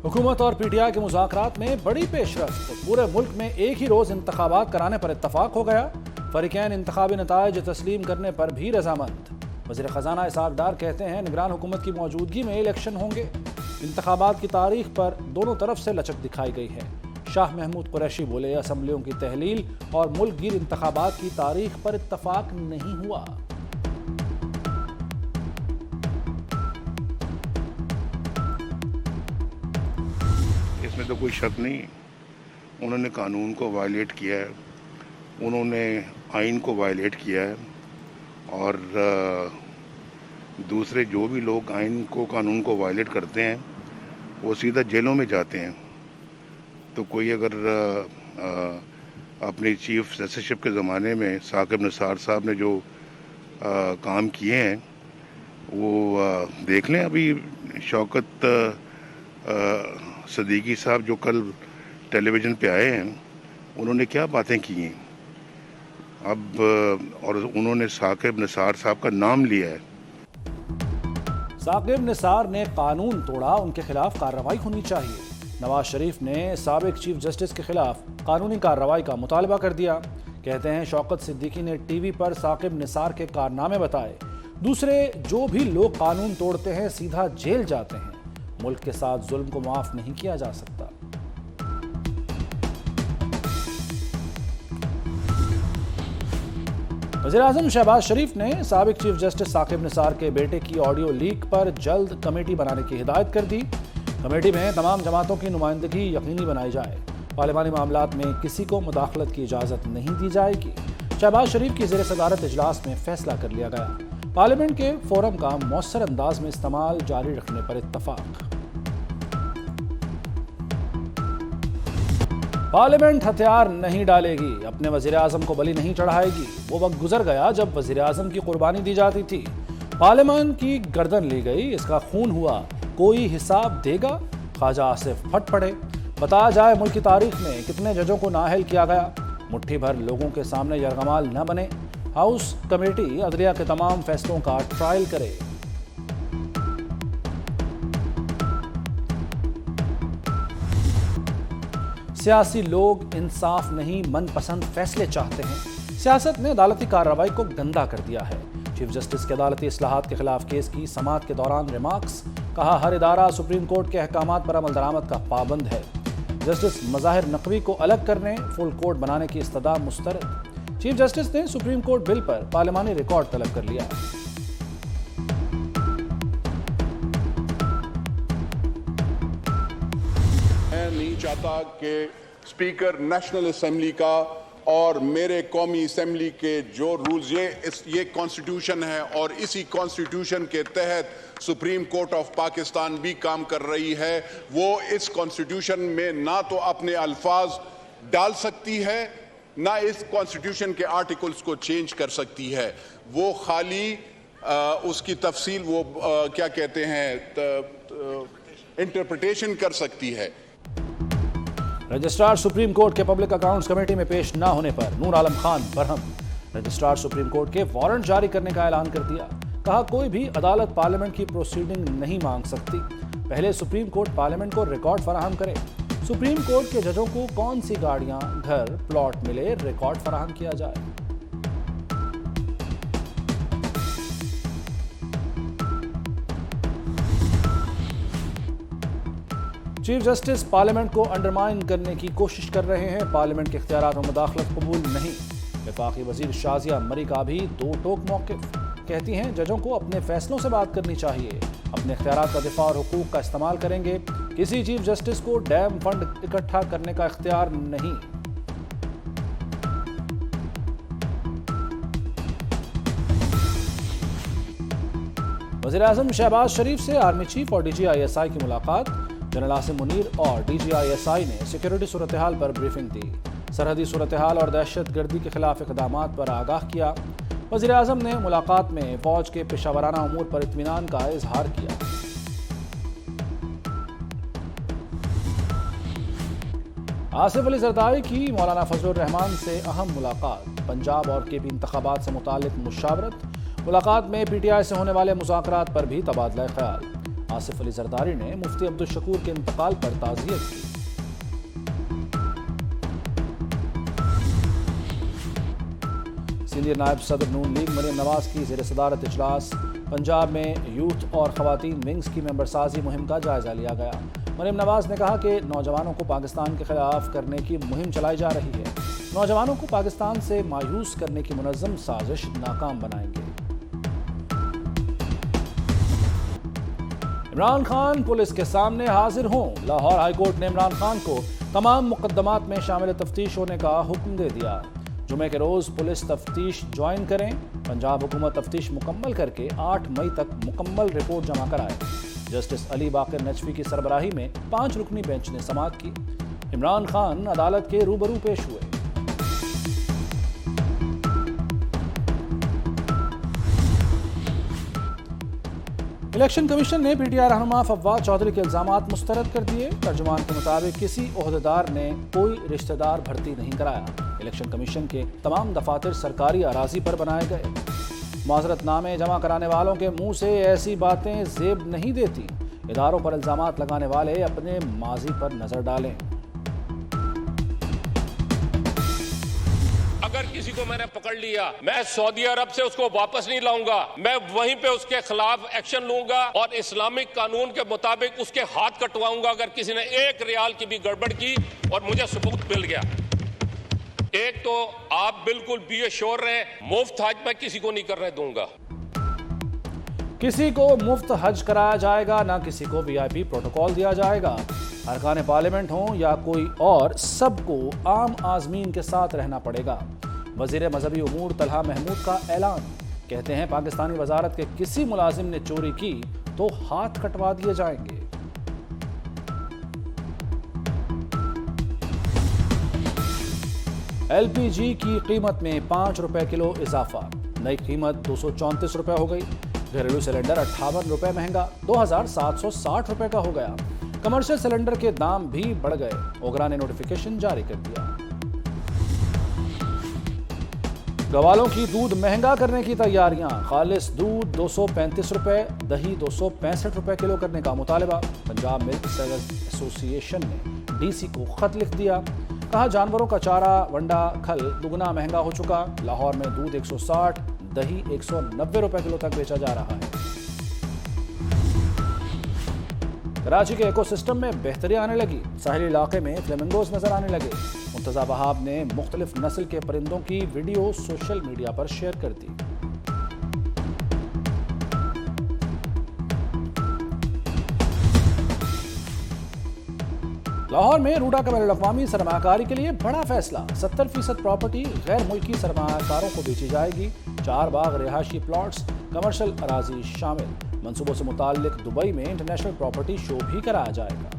हुकूमत और पीटीआई के मुज़ाकरात में बड़ी पेशरफ्त। पूरे मुल्क में एक ही रोज़ इंतखाबात कराने पर इत्तफाक हो गया। फरीकैन इंतखाबी नताइज तस्लीम करने पर भी रजामंद। वज़ीर ख़ज़ाना इसहाक़ डार कहते हैं निगरान हुकूमत की मौजूदगी में इलेक्शन होंगे। इंतखाबात की तारीख पर दोनों तरफ से लचक दिखाई गई है। शाह महमूद कुरैशी बोले असम्बलियों की तहलील और मुल्क गिर इंतखाबात की तारीख पर इत्तफाक नहीं हुआ। इसमें तो कोई शक नहीं, उन्होंने कानून को वायलेट किया है, उन्होंने आइन को वायलेट किया है और दूसरे जो भी लोग आइन को कानून को वायलेट करते हैं वो सीधा जेलों में जाते हैं। तो कोई अगर अपनी चीफ जस्टिसशिप के ज़माने में साकिब निसार साहब ने जो काम किए हैं वो देख लें। अभी शौकत सदीकी साहब जो कल टेलीविज़न पे आए हैं उन्होंने क्या बातें की हैं अब, और उन्होंने साकिब निसार साहब का नाम लिया है। साकिब निसार ने कानून तोड़ा, उनके खिलाफ कार्रवाई होनी चाहिए। नवाज शरीफ ने साबिक चीफ जस्टिस के खिलाफ कानूनी कार्रवाई का मुतालबा कर दिया। कहते हैं शौकत सिद्दीकी ने टीवी पर साकिब निसार के कारनामे बताए। दूसरे जो भी लोग कानून तोड़ते हैं सीधा जेल जाते हैं। मुल्क के साथ जुल्म को माफ नहीं किया जा सकता। वज़ीर-ए-आज़म शहबाज शरीफ ने साबिक चीफ जस्टिस साकिब निसार के बेटे की ऑडियो लीक पर जल्द कमेटी बनाने की हिदायत कर दी। कमेटी में तमाम जमातों की नुमाइंदगी यकीनी बनाई जाए। पार्लिमानी मामलात में किसी को मुदाखलत की इजाज़त नहीं दी जाएगी। शहबाज शरीफ की ज़ेर सदारत इजलास में फैसला कर लिया गया। पार्लियामेंट के फोरम का मौसर अंदाज में इस्तेमाल जारी रखने पर इत्तफाक। पार्लियामेंट हथियार नहीं डालेगी, अपने वज़ीर-ए-आज़म को बलि नहीं चढ़ाएगी। वो वक्त गुजर गया जब वज़ीर-ए-आज़म की कुर्बानी दी जाती थी, पार्लियामेंट की गर्दन ली गई, इसका खून हुआ, कोई हिसाब देगा? ख्वाजा आसिफ फट पड़े। बताया जाए मुल्क की तारीख में कितने जजों को नाअहल किया गया। मुट्ठी भर लोगों के सामने यरगमाल न बने। हाउस कमेटी अदलिया के तमाम फैसलों का ट्रायल करे। सियासी लोग इंसाफ नहीं मनपसंद फैसले चाहते हैं। सियासत ने अदालती कार्रवाई को गंदा कर दिया है। चीफ जस्टिस के अदालती इस्लाहात के खिलाफ केस की समाअत के दौरान रिमार्क्स। कहा हर इदारा सुप्रीम कोर्ट के अहकामात पर अमल दरामद का पाबंद है। जस्टिस मज़ाहिर नकवी को अलग करने, फुल कोर्ट बनाने की इस्तदा मुस्तरद। चीफ जस्टिस ने सुप्रीम कोर्ट बिल पर पार्लिमानी रिकॉर्ड तलब कर लिया। मैं नहीं चाहता कि स्पीकर नेशनल असेंबली का और मेरे कौमी असेंबली के जो रूल्स, ये कॉन्स्टिट्यूशन है और इसी कॉन्स्टिट्यूशन के तहत सुप्रीम कोर्ट ऑफ पाकिस्तान भी काम कर रही है। वो इस कॉन्स्टिट्यूशन में ना तो अपने अल्फाज डाल सकती है, ना इस कॉन्स्टिट्यूशन के आर्टिकल्स को चेंज कर सकती है। वो खाली उसकी तफसील वो क्या कहते हैं इंटरप्रिटेशन कर सकती है। रजिस्ट्रार सुप्रीम कोर्ट के पब्लिक अकाउंट्स कमेटी में पेश न होने पर Noor Alam Khan Barham. Registrar supreme court के वारंट जारी करने का ऐलान कर दिया। कहा कोई भी अदालत पार्लियामेंट की प्रोसीडिंग नहीं मांग सकती, पहले सुप्रीम कोर्ट पार्लियामेंट को रिकॉर्ड फराहम करे। सुप्रीम कोर्ट के जजों को कौन सी गाड़ियां, घर, प्लॉट मिले, रिकॉर्ड फराहम किया जाए। चीफ जस्टिस पार्लियामेंट को अंडरमाइन करने की कोशिश कर रहे हैं। पार्लियामेंट के इख्तियारात में मुदाखलत कबूल नहीं। वफाकी वजीर शाजिया मरी का भी दो टोक मौक़िफ़। कहती हैं जजों को अपने फैसलों से बात करनी चाहिए, अपने इख्तियारात का दिफा और हुकूक का इस्तेमाल करेंगे। किसी चीफ जस्टिस को डैम फंड इकट्ठा करने का इख्तियार नहीं। वज़ीर-ए-आज़म शहबाज शरीफ से आर्मी चीफ और DGISI की मुलाकात। जनरल आसिम मुनीर और DGISI ने सिक्योरिटी सूरत हाल पर ब्रीफिंग दी। सरहदी सूरत हाल और दहशत गर्दी के खिलाफ इक़दामात पर आगाह किया। वज़ीर-ए-आज़म ने मुलाकात में फ़ौज के पेशावराना अमूर पर इत्मीनान का इजहार किया। आसिफ अली ज़रदारी की मौलाना फजलुर रहमान से अहम मुलाकात। पंजाब और KP इंतखाबात से मुताल्लिक़ मुशावरत। मुलाकात में PTI से होने वाले मुज़ाकरात पर भी तबादला ख्याल। آصف علی زرداری نے مفتی عبدالشکور کے انتقال پر تعزیت کی۔ سینئر نائب صدر نون لیگ مریم نواز کی زیر صدارت اجلاس۔ پنجاب میں یوتھ اور خواتین ونگز کی ممبر سازی مہم کا جائزہ لیا گیا۔ مریم نواز نے کہا کہ نوجوانوں کو پاکستان کے خلاف کرنے کی مہم چلائی جا رہی ہے، نوجوانوں کو پاکستان سے مایوس کرنے کی منظم سازش ناکام بنائیں گے۔ عمران خان پولیس کے سامنے حاضر ہوں۔ لاہور ہائی کورٹ نے عمران خان کو تمام مقدمات میں شامل تفتیش ہونے کا حکم دے دیا۔ جمعے کے روز پولیس تفتیش جوائن کریں۔ پنجاب حکومت تفتیش مکمل کر کے 8 مئی تک مکمل رپورٹ جمع کرائے۔ جسٹس علی باقر نجفی کی سربراہی میں 5 رکنی بینچ نے سماعت کی۔ عمران خان عدالت کے روبرو پیش ہوئے۔ الیکشن کمیشن نے پی ٹی آئی رہنما فواد چودھری کے الزامات مسترد کر دیے۔ ترجمان کے مطابق کسی عہدیدار نے کوئی رشتہ دار بھرتی نہیں کرایا۔ الیکشن کمیشن کے تمام دفاتر سرکاری اراضی پر بنائے گئے۔ معذرت نامے جمع کرانے والوں کے منہ سے ایسی باتیں زیب نہیں دیتی۔ اداروں پر الزامات لگانے والے اپنے ماضی پر نظر ڈالیں۔ اگر کسی کو میں نے پکڑ لیا، میں سعودی عرب سے اس کو واپس نہیں لاؤں گا، میں وہیں پہ اس کے خلاف ایکشن لوں گا اور اسلامک قانون کے مطابق اس کے ہاتھ کٹواؤں گا اگر کسی نے 1 ریال کی بھی گڑبڑ کی اور مجھے ثبوت مل گیا۔ ایک تو آپ بالکل بی ایشور رہیں، مفت حج میں کسی کو نہیں کرنے دوں گا۔ کسی کو مفت حج کرایا جائے گا، نہ کسی کو وی آئی پی پروٹوکول دیا جائے گا۔ ارکان پارلیمنٹ ہوں یا کوئی اور، سب کو عام عازمین کے ساتھ رہنا پڑے گا۔ وزیر مذہبی امور طلحہ محمود کا اعلان، کہتے ہیں پاکستانی وزارت کے کسی ملازم نے چوری کی تو ہاتھ کٹوا دیے جائیں گے۔ ایل پی جی کی قیمت میں 5 روپے کلو اضافہ، نئی قیمت 234 روپے ہو گئی۔ گھریلو سلنڈر 58 روپے مہنگا 2760 روپے کا ہو گیا۔ کمرشل سلنڈر کے دام بھی بڑھ گئے، اوگرا نے نوٹیفیکیشن جاری کر دیا۔ گوالوں کی دودھ مہنگا کرنے کی تیاریاں، خالص دودھ 235 روپے، دہی 265 روپے کلو کرنے کا مطالبہ۔ پنجاب ملک سیلرز ایسوسی ایشن نے ڈی سی کو خط لکھ دیا، کہا جانوروں کا چارہ ونڈا کھل دگنا مہنگا ہو چکا۔ لاہور میں دودھ 160، دہی 190 روپے کلو تک بیچا جا رہا ہے۔ کراچی کے ایکو سسٹم میں بہتری آنے لگی، ساحلی علاقے میں فلیمنگوز نظر آنے لگے۔ مرتضی وہاب نے مختلف نسل کے پرندوں کی ویڈیو سوشل میڈیا پر شیئر کر دی۔ لاہور میں روڈا کا بین الاقوامی سرمایہ کاری کے لیے بڑا فیصلہ، 70% پراپرٹی غیر ملکی سرمایہ کاروں کو بیچی جائے گی۔ 4 باغ رہائشی پلاٹس، کمرشل اراضی شامل۔ منصوبوں سے متعلق دبئی میں انٹرنیشنل پراپرٹی شو بھی کرایا جائے گا۔